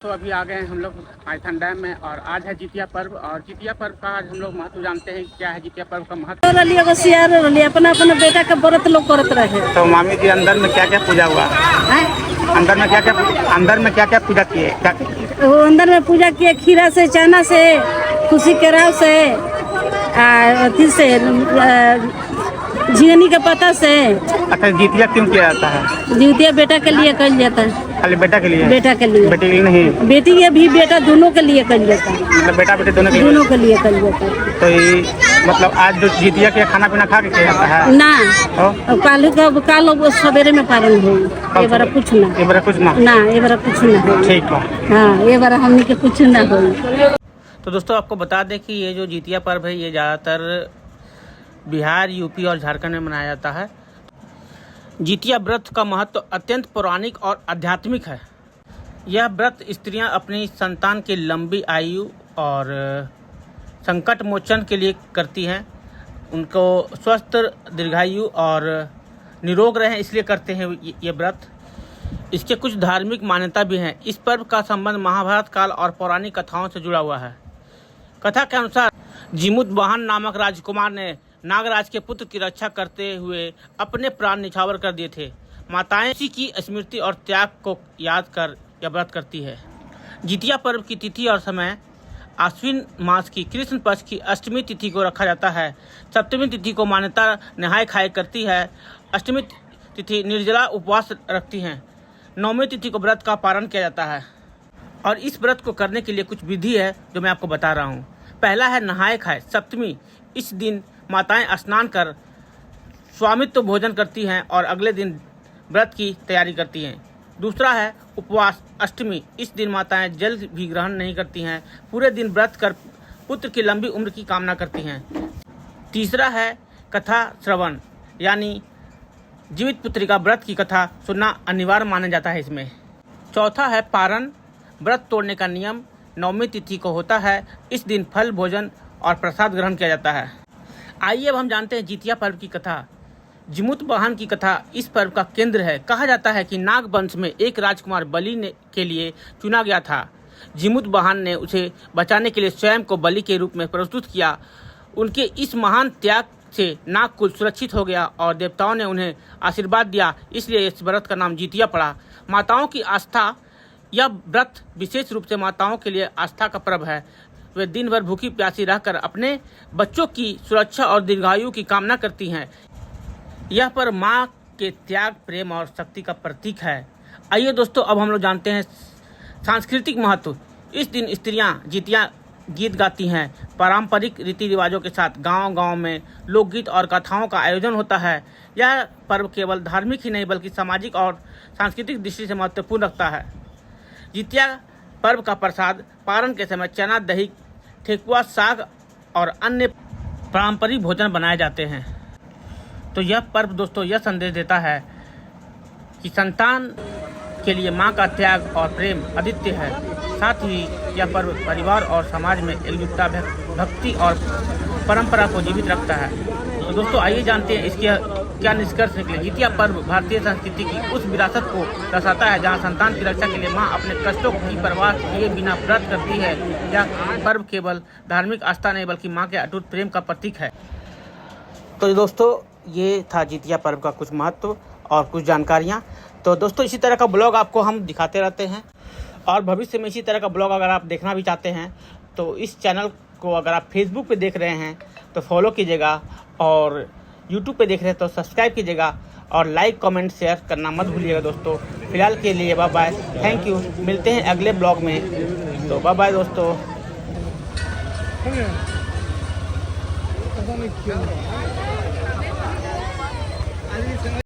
तो अभी आ गए हैं हम लोग पाइथन डैम में और आज है जितिया पर्व और जितिया पर्व का आज हम लोग महत्व जानते हैं क्या है जितिया पर्व का महत्व। अपना अपना बेटा का व्रत लोग करते रहे। तो मामी जी अंदर में क्या क्या पूजा हुआ है? अंदर में क्या क्या पूजा किए? वो अंदर में पूजा किए खीरा से, चना से, खुशी के राव से, अथी से, झिंगनी के पत्ता से। अच्छा, जितिया क्यों किया जाता है? जितिया बेटा के लिए कर जाता है। खाली बेटा के लिए? बेटा के लिए, बेटी के लिए नहीं? बेटी के भी, बेटा दोनों के लिए कर जाता है। मतलब बेटा बेटी दोनों के लिए कर जाता है। तो ये मतलब आज जो जितिया के खाना पीना खा के किया जाता है ना? काल सवेरे में पारण हो। ये बार कुछ ना, ये बार कुछ ना, ये बार कुछ ना हो। ठीक है। हाँ, ये बार हमने के कुछ ना हो। तो दोस्तों आपको बता दें कि ये जो जितिया पर्व है ये ज़्यादातर बिहार, यूपी और झारखंड में मनाया जाता है। जितिया व्रत का महत्व अत्यंत पौराणिक और आध्यात्मिक है। यह व्रत स्त्रियां अपनी संतान की लंबी आयु और संकट मोचन के लिए करती हैं। उनको स्वस्थ, दीर्घायु और निरोग रहें इसलिए करते हैं ये व्रत। इसके कुछ धार्मिक मान्यता भी हैं। इस पर्व का संबंध महाभारत काल और पौराणिक कथाओं से जुड़ा हुआ है। कथा के अनुसार जिमुतवाहन नामक राजकुमार ने नागराज के पुत्र की रक्षा करते हुए अपने प्राण निछावर कर दिए थे। माताएं इसी की स्मृति और त्याग को याद कर यह व्रत करती है। जितिया पर्व की तिथि और समय आश्विन मास की कृष्ण पक्ष की अष्टमी तिथि को रखा जाता है। सप्तमी तिथि को मान्यता नहाय खाए करती है। अष्टमी तिथि निर्जला उपवास रखती हैं। नौवीं तिथि को व्रत का पारण किया जाता है और इस व्रत को करने के लिए कुछ विधि है जो मैं आपको बता रहा हूँ। पहला है नहाए खाए। सप्तमी, इस दिन माताएं स्नान कर स्वामित्व भोजन करती हैं और अगले दिन व्रत की तैयारी करती हैं। दूसरा है उपवास। अष्टमी, इस दिन माताएं जल भी ग्रहण नहीं करती हैं। पूरे दिन व्रत कर पुत्र की लंबी उम्र की कामना करती हैं। तीसरा है कथा श्रवण, यानी जीवित पुत्री का व्रत की कथा सुनना अनिवार्य माना जाता है इसमें। चौथा है पारण। व्रत तोड़ने का नियम नौवीं तिथि को होता है। इस दिन फल, भोजन और प्रसाद ग्रहण किया जाता है। आइए अब हम जानते हैं जितिया पर्व की कथा। जिमुतवाहन की कथा इस पर्व का केंद्र है। कहा जाता है कि नाग वंश में एक राजकुमार बलि के लिए चुना गया था। जिमुतवाहन ने उसे बचाने के लिए स्वयं को बलि के रूप में प्रस्तुत किया। उनके इस महान त्याग से नागकुल सुरक्षित हो गया और देवताओं ने उन्हें आशीर्वाद दिया, इसलिए इस व्रत का नाम जितिया पड़ा। माताओं की आस्था, यह व्रत विशेष रूप से माताओं के लिए आस्था का पर्व है। वे दिन भर भूखी प्यासी रहकर अपने बच्चों की सुरक्षा और दीर्घायु की कामना करती हैं। यह पर्व माँ के त्याग, प्रेम और शक्ति का प्रतीक है। आइए दोस्तों अब हम लोग जानते हैं सांस्कृतिक महत्व। इस दिन स्त्रियां जितिया गीत गाती हैं। पारंपरिक रीति रिवाजों के साथ गांव-गांव में लोकगीत और कथाओं का आयोजन होता है। यह पर्व केवल धार्मिक ही नहीं बल्कि सामाजिक और सांस्कृतिक दृष्टि से महत्वपूर्ण रखता है। जितिया पर्व का प्रसाद पारण के समय चना, दही, ठेकुआ, साग और अन्य पारंपरिक भोजन बनाए जाते हैं। तो यह पर्व दोस्तों यह संदेश देता है कि संतान के लिए माँ का त्याग और प्रेम अद्वितीय है। साथ ही यह पर्व परिवार और समाज में एकजुटता, भक्ति और परंपरा को जीवित रखता है। तो दोस्तों आइए जानते हैं इसके क्या निष्कर्ष निकले। जितिया पर्व भारतीय संस्कृति की उस विरासत को दर्शाता है जहाँ संतान की रक्षा के लिए माँ अपने कष्टों की परवाह किए बिना व्रत करती है। यह पर्व केवल धार्मिक आस्था नहीं बल्कि माँ के अटूट प्रेम का प्रतीक है। तो दोस्तों ये था जितिया पर्व का कुछ महत्व और कुछ जानकारियाँ। तो दोस्तों इसी तरह का ब्लॉग आपको हम दिखाते रहते हैं और भविष्य में इसी तरह का ब्लॉग अगर आप देखना भी चाहते हैं तो इस चैनल को अगर आप फेसबुक पे देख रहे हैं तो फॉलो कीजिएगा और यूट्यूब पे देख रहे हैं तो सब्सक्राइब कीजिएगा और लाइक, कमेंट, शेयर करना मत भूलिएगा दोस्तों। फिलहाल के लिए बाय बाय, थैंक यू। मिलते हैं अगले ब्लॉग में। तो बाय बाय दोस्तों।